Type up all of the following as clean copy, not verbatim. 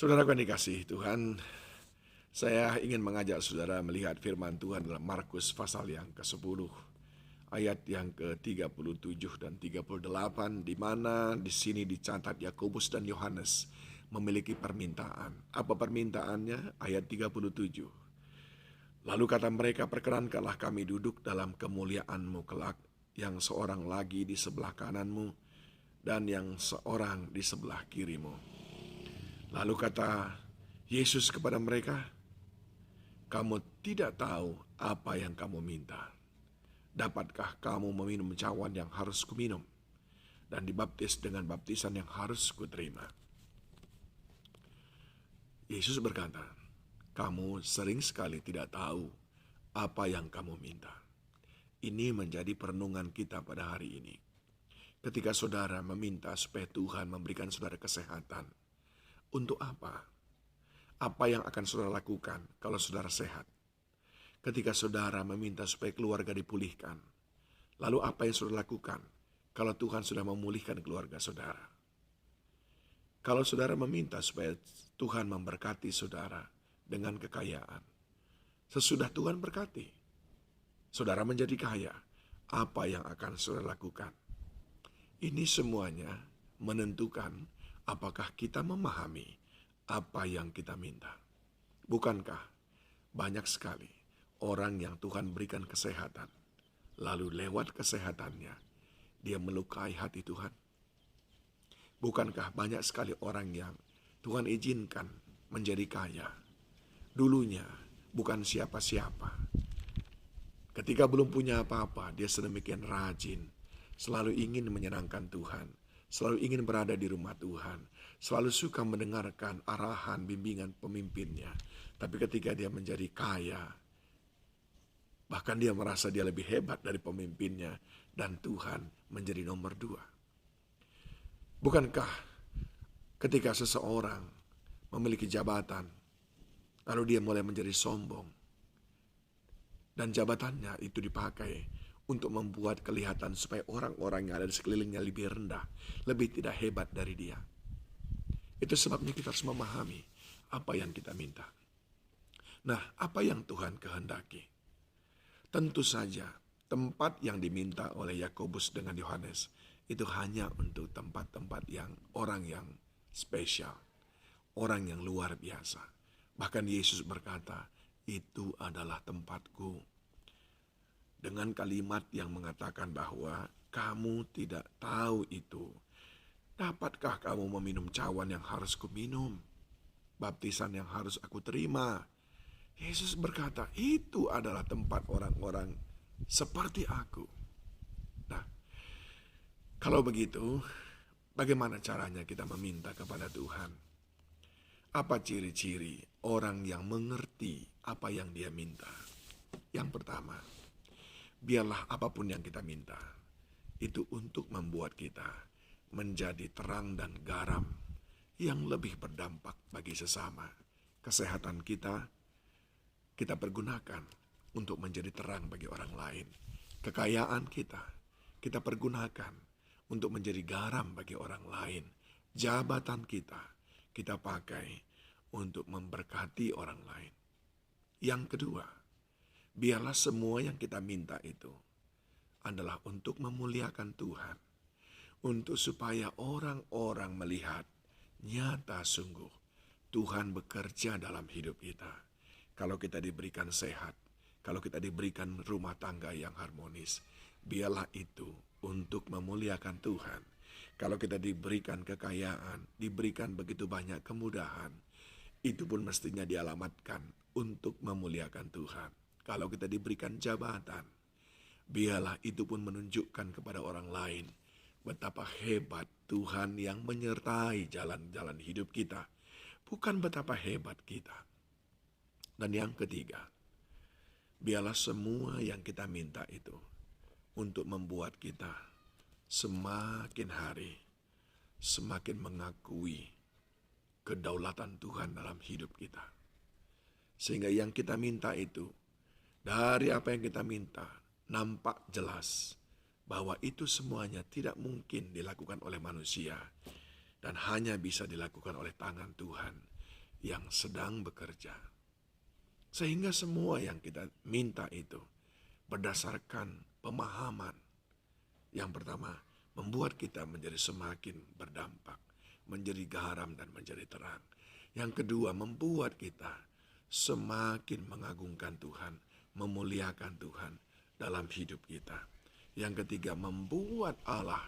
Saudaraku yang dikasihi Tuhan, saya ingin mengajak saudara melihat firman Tuhan dalam Markus pasal yang ke-10, ayat yang ke-37 dan 38, di mana di sini dicatat Yakobus dan Yohanes memiliki permintaan. Apa permintaannya? Ayat 37. Lalu kata mereka, perkenankanlah kami duduk dalam kemuliaan-Mu kelak, yang seorang lagi di sebelah kananmu dan yang seorang di sebelah kirimu. Lalu kata Yesus kepada mereka, kamu tidak tahu apa yang kamu minta. Dapatkah kamu meminum cawan yang harus kuminum dan dibaptis dengan baptisan yang harus kuterima? Yesus berkata, kamu sering sekali tidak tahu apa yang kamu minta. Ini menjadi perenungan kita pada hari ini. Ketika saudara meminta supaya Tuhan memberikan saudara kesehatan, untuk apa? Apa yang akan saudara lakukan kalau saudara sehat? Ketika saudara meminta supaya keluarga dipulihkan, lalu apa yang saudara lakukan kalau Tuhan sudah memulihkan keluarga saudara? Kalau saudara meminta supaya Tuhan memberkati saudara dengan kekayaan, sesudah Tuhan berkati, saudara menjadi kaya, apa yang akan saudara lakukan? Ini semuanya menentukan apakah kita memahami apa yang kita minta. Bukankah banyak sekali orang yang Tuhan berikan kesehatan, lalu lewat kesehatannya dia melukai hati Tuhan? Bukankah banyak sekali orang yang Tuhan izinkan menjadi kaya, dulunya bukan siapa-siapa. Ketika belum punya apa-apa, dia sedemikian rajin, selalu ingin menyenangkan Tuhan, selalu ingin berada di rumah Tuhan, selalu suka mendengarkan arahan, bimbingan pemimpinnya. Tapi ketika dia menjadi kaya, bahkan dia merasa dia lebih hebat dari pemimpinnya, dan Tuhan menjadi nomor 2. Bukankah ketika seseorang memiliki jabatan, lalu dia mulai menjadi sombong, dan jabatannya itu dipakai untuk membuat kelihatan supaya orang-orang yang ada di sekelilingnya lebih rendah, lebih tidak hebat dari dia. Itu sebabnya kita harus memahami apa yang kita minta. Nah, apa yang Tuhan kehendaki? Tentu saja tempat yang diminta oleh Yakobus dengan Yohanes itu hanya untuk tempat-tempat yang orang yang spesial, orang yang luar biasa. Bahkan Yesus berkata, itu adalah tempatku. Dengan kalimat yang mengatakan bahwa kamu tidak tahu itu. Dapatkah kamu meminum cawan yang harus kuminum? Baptisan yang harus aku terima? Yesus berkata, itu adalah tempat orang-orang seperti aku. Nah, kalau begitu, bagaimana caranya kita meminta kepada Tuhan? Apa ciri-ciri orang yang mengerti apa yang dia minta? Yang pertama, biarlah apapun yang kita minta, itu untuk membuat kita menjadi terang dan garam yang lebih berdampak bagi sesama. Kesehatan kita pergunakan untuk menjadi terang bagi orang lain. Kekayaan kita pergunakan untuk menjadi garam bagi orang lain. Jabatan kita pakai untuk memberkati orang lain. Yang kedua, biarlah semua yang kita minta itu adalah untuk memuliakan Tuhan. Untuk supaya orang-orang melihat nyata sungguh Tuhan bekerja dalam hidup kita. Kalau kita diberikan sehat, kalau kita diberikan rumah tangga yang harmonis, biarlah itu untuk memuliakan Tuhan. Kalau kita diberikan kekayaan, diberikan begitu banyak kemudahan, itu pun mestinya dialamatkan untuk memuliakan Tuhan. Kalau kita diberikan jabatan, biarlah itu pun menunjukkan kepada orang lain betapa hebat Tuhan yang menyertai jalan-jalan hidup kita, bukan betapa hebat kita. Dan yang ketiga, biarlah semua yang kita minta itu untuk membuat kita semakin hari semakin mengakui kedaulatan Tuhan dalam hidup kita. Sehingga yang kita minta itu, dari apa yang kita minta, nampak jelas bahwa itu semuanya tidak mungkin dilakukan oleh manusia dan hanya bisa dilakukan oleh tangan Tuhan. yang sedang bekerja. Sehingga semua yang kita minta itu berdasarkan pemahaman. Yang pertama, membuat kita menjadi semakin berdampak, menjadi garam dan menjadi terang. Yang kedua, membuat kita semakin mengagungkan Tuhan, memuliakan Tuhan dalam hidup kita. Yang ketiga, membuat Allah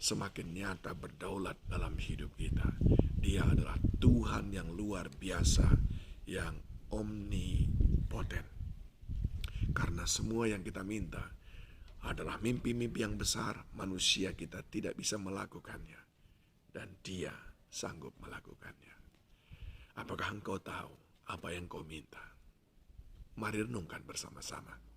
semakin nyata berdaulat dalam hidup kita. Dia adalah Tuhan yang luar biasa, yang omnipoten. Karena semua yang kita minta adalah mimpi-mimpi yang besar, manusia kita tidak bisa melakukannya. Dan Dia sanggup melakukannya. Apakah engkau tahu apa yang kau minta? Mari renungkan bersama-sama.